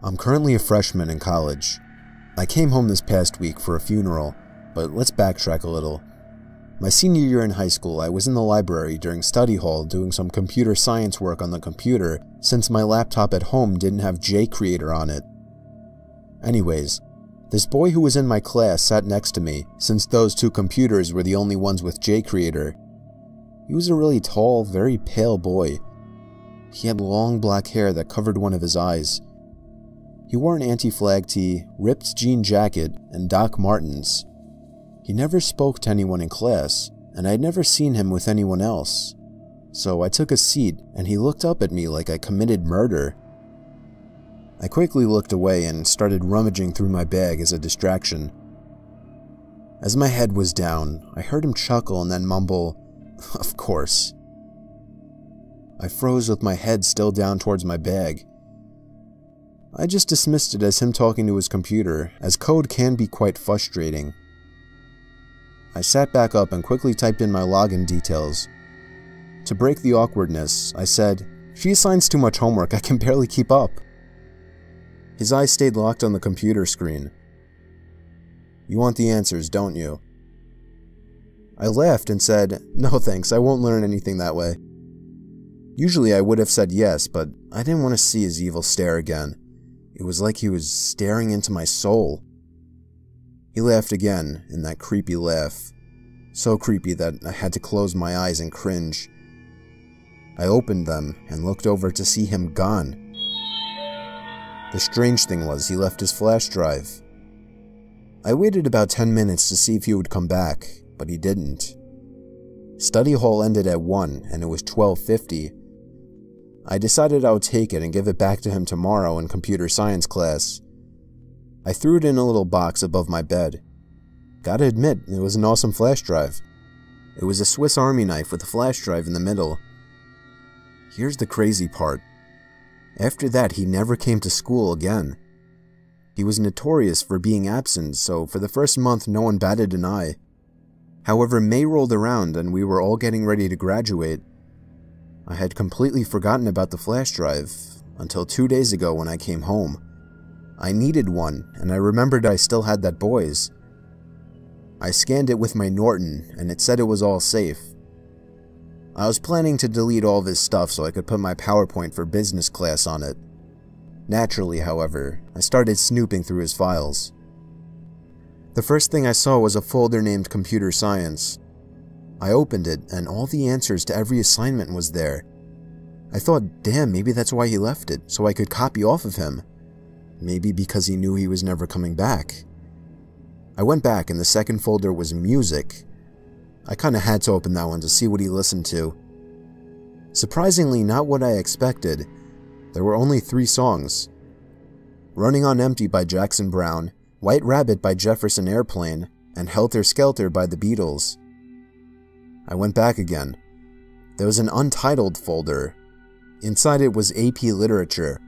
I'm currently a freshman in college. I came home this past week for a funeral, but let's backtrack a little. My senior year in high school, I was in the library during study hall doing some computer science work on the computer since my laptop at home didn't have JCreator on it. Anyways, this boy who was in my class sat next to me since those two computers were the only ones with JCreator. He was a really tall, very pale boy. He had long black hair that covered one of his eyes. He wore an anti-flag tee, ripped jean jacket, and Doc Martens. He never spoke to anyone in class, and I'd never seen him with anyone else. So I took a seat, and he looked up at me like I committed murder. I quickly looked away and started rummaging through my bag as a distraction. As my head was down, I heard him chuckle and then mumble, "Of course." I froze with my head still down towards my bag. I just dismissed it as him talking to his computer, as code can be quite frustrating. I sat back up and quickly typed in my login details. To break the awkwardness, I said, "She assigns too much homework, I can barely keep up." His eyes stayed locked on the computer screen. "You want the answers, don't you?" I laughed and said, "No thanks, I won't learn anything that way." Usually I would have said yes, but I didn't want to see his evil stare again. It was like he was staring into my soul. He laughed again, in that creepy laugh. So creepy that I had to close my eyes and cringe. I opened them and looked over to see him gone. The strange thing was he left his flash drive. I waited about 10 minutes to see if he would come back, but he didn't. Study hall ended at 1 and it was 12:50. I decided I would take it and give it back to him tomorrow in computer science class. I threw it in a little box above my bed. Gotta admit, it was an awesome flash drive. It was a Swiss Army knife with a flash drive in the middle. Here's the crazy part. After that, he never came to school again. He was notorious for being absent, so for the first month no one batted an eye. However, May rolled around and we were all getting ready to graduate. I had completely forgotten about the flash drive, until 2 days ago when I came home. I needed one, and I remembered I still had that boy's. I scanned it with my Norton, and it said it was all safe. I was planning to delete all of his stuff so I could put my PowerPoint for business class on it. Naturally, however, I started snooping through his files. The first thing I saw was a folder named Computer Science. I opened it, and all the answers to every assignment was there. I thought, damn, maybe that's why he left it, so I could copy off of him. Maybe because he knew he was never coming back. I went back, and the second folder was music. I kinda had to open that one to see what he listened to. Surprisingly, not what I expected. There were only 3 songs. Running on Empty by Jackson Browne, White Rabbit by Jefferson Airplane, and Helter Skelter by the Beatles. I went back again. There was an untitled folder. Inside it was AP Literature.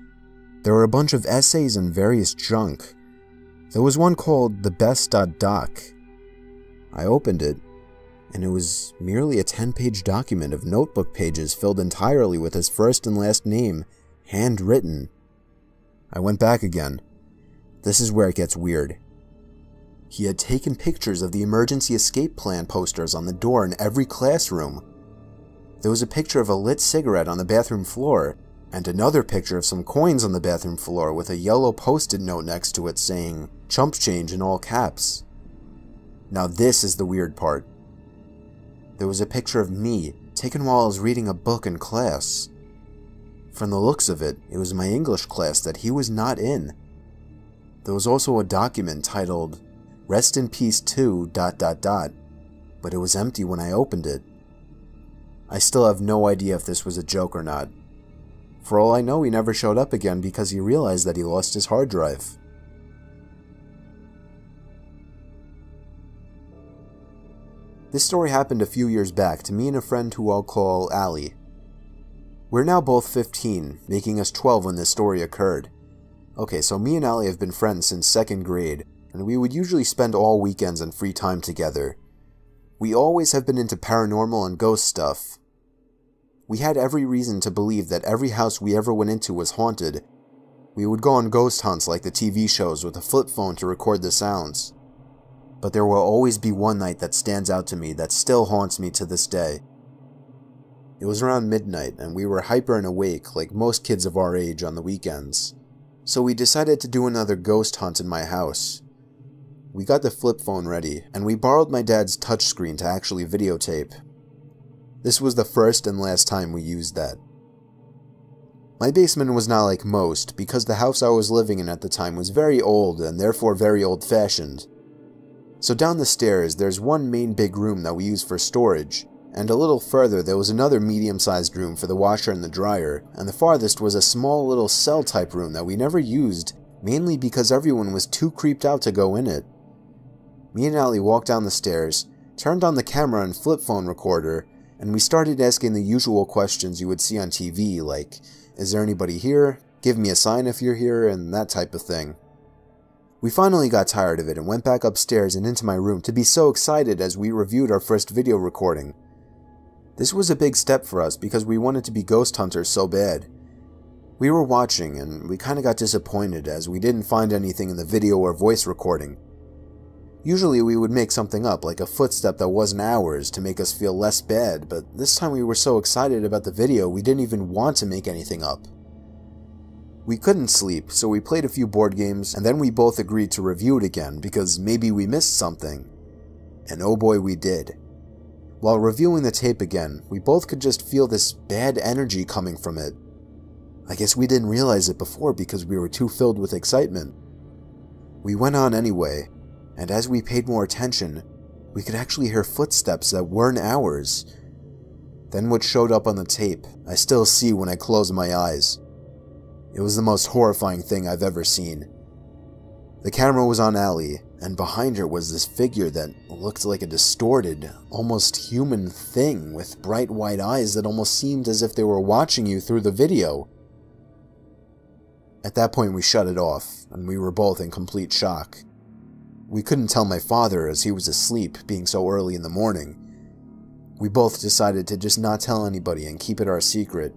There were a bunch of essays and various junk. There was one called The Best.Doc. I opened it, and it was merely a 10-page document of notebook pages filled entirely with his first and last name, handwritten. I went back again. This is where it gets weird. He had taken pictures of the emergency escape plan posters on the door in every classroom. There was a picture of a lit cigarette on the bathroom floor, and another picture of some coins on the bathroom floor with a yellow post-it note next to it saying, "Chump change" in all caps. Now this is the weird part. There was a picture of me, taken while I was reading a book in class. From the looks of it, it was my English class that he was not in. There was also a document titled, "Rest in Peace 2... but it was empty when I opened it. I still have no idea if this was a joke or not. For all I know, he never showed up again because he realized that he lost his hard drive. This story happened a few years back to me and a friend who I'll call Allie. We're now both 15, making us 12 when this story occurred. Okay, so me and Allie have been friends since 2nd grade, and we would usually spend all weekends and free time together. We always have been into paranormal and ghost stuff. We had every reason to believe that every house we ever went into was haunted, We would go on ghost hunts like the TV shows with a flip phone to record the sounds. But there will always be one night that stands out to me that still haunts me to this day. It was around midnight and we were hyper and awake like most kids of our age on the weekends. So we decided to do another ghost hunt in my house. We got the flip phone ready and we borrowed my dad's touchscreen to actually videotape. This was the first and last time we used that. My basement was not like most because the house I was living in at the time was very old and therefore very old-fashioned. So down the stairs there's one main big room that we use for storage, and a little further there was another medium-sized room for the washer and the dryer, and the farthest was a small little cell-type room that we never used, mainly because everyone was too creeped out to go in it. Me and Allie walked down the stairs, turned on the camera and flip phone recorder, and we started asking the usual questions you would see on TV, like, is there anybody here? Give me a sign if you're here, and that type of thing. We finally got tired of it and went back upstairs and into my room to be so excited as we reviewed our first video recording. This was a big step for us because we wanted to be ghost hunters so bad. We were watching and we kinda got disappointed as we didn't find anything in the video or voice recording. Usually we would make something up, like a footstep that wasn't ours, to make us feel less bad, but this time we were so excited about the video we didn't even want to make anything up. We couldn't sleep, so we played a few board games, and then we both agreed to review it again because maybe we missed something. And oh boy, we did. While reviewing the tape again, we both could just feel this bad energy coming from it. I guess we didn't realize it before because we were too filled with excitement. We went on anyway, and as we paid more attention, we could actually hear footsteps that weren't ours. Then what showed up on the tape, I still see when I close my eyes. It was the most horrifying thing I've ever seen. The camera was on Allie, and behind her was this figure that looked like a distorted, almost human thing with bright white eyes that almost seemed as if they were watching you through the video. At that point we shut it off, and we were both in complete shock. We couldn't tell my father as he was asleep, being so early in the morning. We both decided to just not tell anybody and keep it our secret.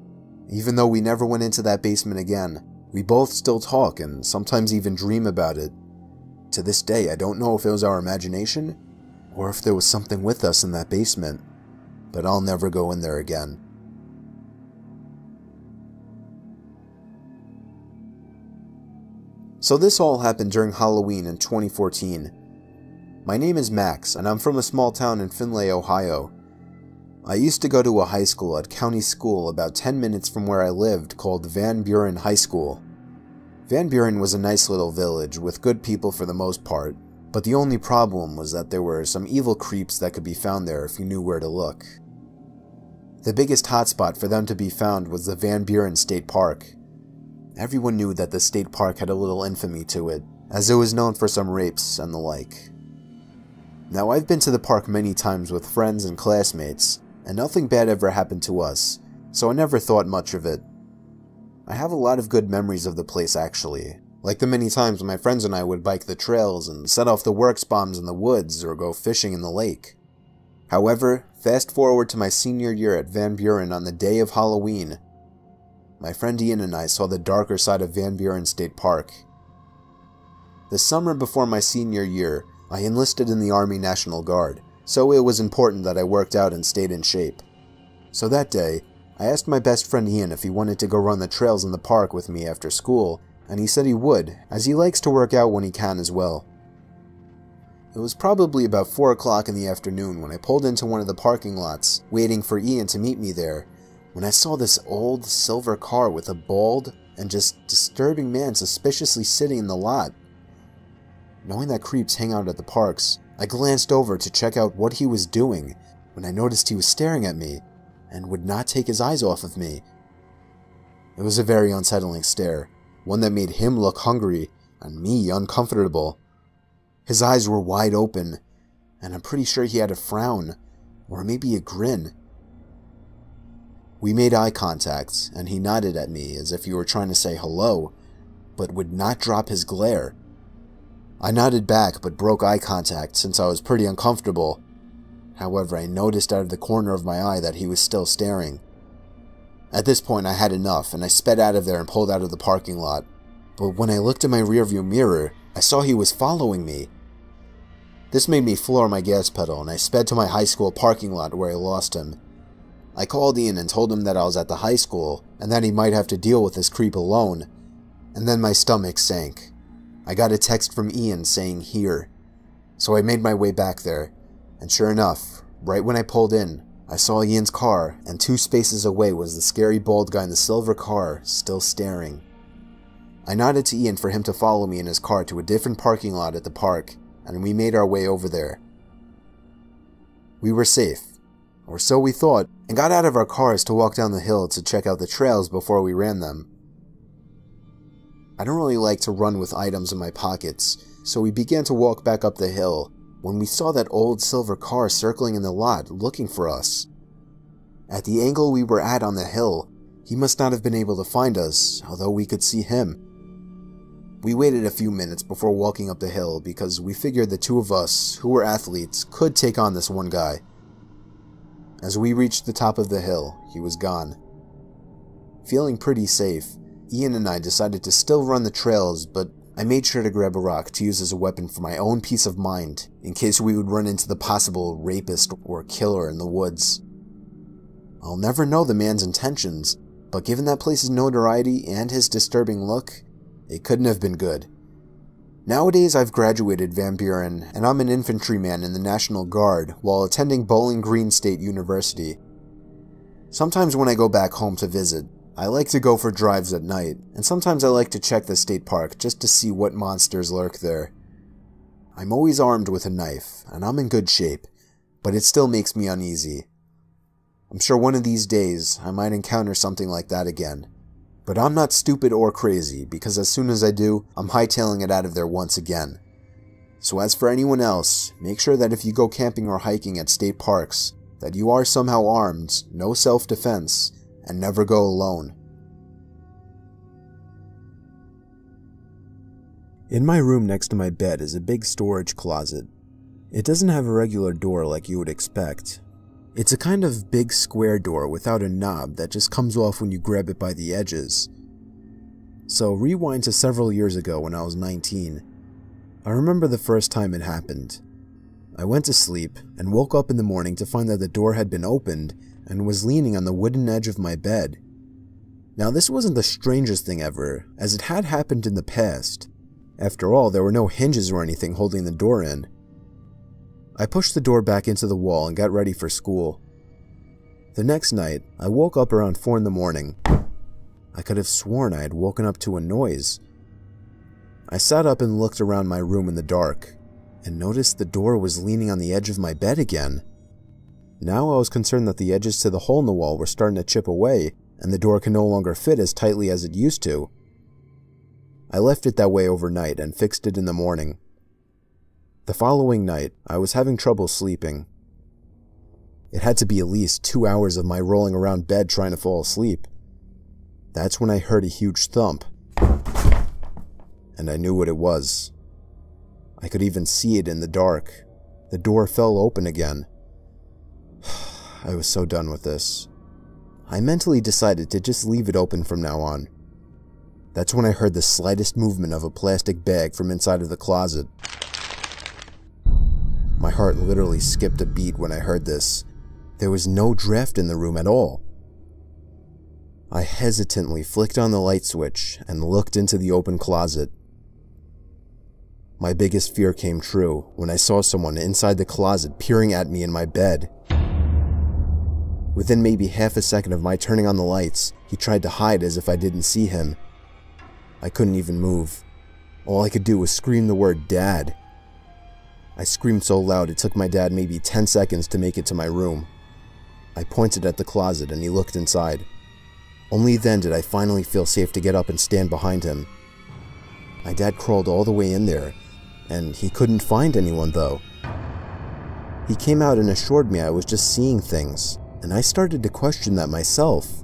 Even though we never went into that basement again, we both still talk and sometimes even dream about it. To this day, I don't know if it was our imagination, or if there was something with us in that basement, but I'll never go in there again. So this all happened during Halloween in 2014. My name is Max, and I'm from a small town in Findlay, Ohio. I used to go to a high school at County School about 10 minutes from where I lived called Van Buren High School. Van Buren was a nice little village with good people for the most part, but the only problem was that there were some evil creeps that could be found there if you knew where to look. The biggest hotspot for them to be found was the Van Buren State Park. Everyone knew that the state park had a little infamy to it, as it was known for some rapes and the like. Now, I've been to the park many times with friends and classmates, and nothing bad ever happened to us, so I never thought much of it. I have a lot of good memories of the place actually, like the many times my friends and I would bike the trails and set off the works bombs in the woods or go fishing in the lake. However, fast forward to my senior year at Van Buren on the day of Halloween. My friend Ian and I saw the darker side of Van Buren State Park. The summer before my senior year, I enlisted in the Army National Guard, so it was important that I worked out and stayed in shape. So that day, I asked my best friend Ian if he wanted to go run the trails in the park with me after school, and he said he would, as he likes to work out when he can as well. It was probably about 4 o'clock in the afternoon when I pulled into one of the parking lots, waiting for Ian to meet me there, when I saw this old silver car with a bald and just disturbing man suspiciously sitting in the lot. Knowing that creeps hang out at the parks, I glanced over to check out what he was doing when I noticed he was staring at me and would not take his eyes off of me. It was a very unsettling stare, one that made him look hungry and me uncomfortable. His eyes were wide open, and I'm pretty sure he had a frown, or maybe a grin. We made eye contact, and he nodded at me as if he were trying to say hello, but would not drop his glare. I nodded back but broke eye contact since I was pretty uncomfortable. However, I noticed out of the corner of my eye that he was still staring. At this point I had enough and I sped out of there and pulled out of the parking lot. but when I looked in my rearview mirror, I saw he was following me. This made me floor my gas pedal, and I sped to my high school parking lot where I lost him. I called Ian and told him that I was at the high school, and that he might have to deal with this creep alone, and then my stomach sank. I got a text from Ian saying here, so I made my way back there, and sure enough, right when I pulled in, I saw Ian's car, and 2 spaces away was the scary bald guy in the silver car, still staring. I nodded to Ian for him to follow me in his car to a different parking lot at the park, and we made our way over there. We were safe, or so we thought, and got out of our cars to walk down the hill to check out the trails before we ran them. I don't really like to run with items in my pockets, so we began to walk back up the hill when we saw that old silver car circling in the lot looking for us. At the angle we were at on the hill, he must not have been able to find us, although we could see him. We waited a few minutes before walking up the hill because we figured the 2 of us, who were athletes, could take on this one guy. As we reached the top of the hill, he was gone. Feeling pretty safe, Ian and I decided to still run the trails, but I made sure to grab a rock to use as a weapon for my own peace of mind, in case we would run into the possible rapist or killer in the woods. I'll never know the man's intentions, but given that place's notoriety and his disturbing look, it couldn't have been good. Nowadays I've graduated Van Buren, and I'm an infantryman in the National Guard while attending Bowling Green State University. Sometimes when I go back home to visit, I like to go for drives at night, and sometimes I like to check the state park just to see what monsters lurk there. I'm always armed with a knife, and I'm in good shape, but it still makes me uneasy. I'm sure one of these days I might encounter something like that again. But I'm not stupid or crazy, because as soon as I do, I'm hightailing it out of there once again. So as for anyone else, make sure that if you go camping or hiking at state parks, that you are somehow armed, no self-defense, and never go alone. In my room next to my bed is a big storage closet. It doesn't have a regular door like you would expect. It's a kind of big square door without a knob that just comes off when you grab it by the edges. So rewind to several years ago when I was 19. I remember the first time it happened. I went to sleep and woke up in the morning to find that the door had been opened and was leaning on the wooden edge of my bed. Now this wasn't the strangest thing ever, as it had happened in the past. After all, there were no hinges or anything holding the door in. I pushed the door back into the wall and got ready for school. The next night, I woke up around 4 in the morning. I could have sworn I had woken up to a noise. I sat up and looked around my room in the dark, and noticed the door was leaning on the edge of my bed again. Now I was concerned that the edges to the hole in the wall were starting to chip away, and the door could no longer fit as tightly as it used to. I left it that way overnight and fixed it in the morning. The following night, I was having trouble sleeping. It had to be at least 2 hours of my rolling around bed trying to fall asleep. That's when I heard a huge thump, and I knew what it was. I could even see it in the dark. The door fell open again. I was so done with this. I mentally decided to just leave it open from now on. That's when I heard the slightest movement of a plastic bag from inside of the closet. My heart literally skipped a beat when I heard this. There was no draft in the room at all. I hesitantly flicked on the light switch and looked into the open closet. My biggest fear came true when I saw someone inside the closet peering at me in my bed. Within maybe half a second of my turning on the lights, he tried to hide as if I didn't see him. I couldn't even move. All I could do was scream the word "Dad." I screamed so loud it took my dad maybe 10 seconds to make it to my room. I pointed at the closet and he looked inside. Only then did I finally feel safe to get up and stand behind him. My dad crawled all the way in there, and he couldn't find anyone though. He came out and assured me I was just seeing things, and I started to question that myself.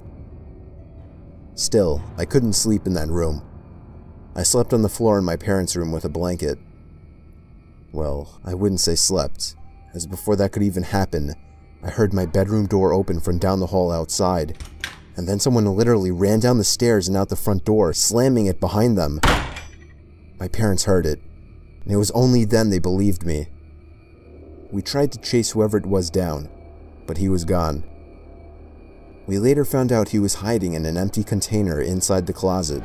Still, I couldn't sleep in that room. I slept on the floor in my parents' room with a blanket. Well, I wouldn't say slept, as before that could even happen, I heard my bedroom door open from down the hall outside, and then someone literally ran down the stairs and out the front door, slamming it behind them. My parents heard it, and it was only then they believed me. We tried to chase whoever it was down, but he was gone. We later found out he was hiding in an empty container inside the closet.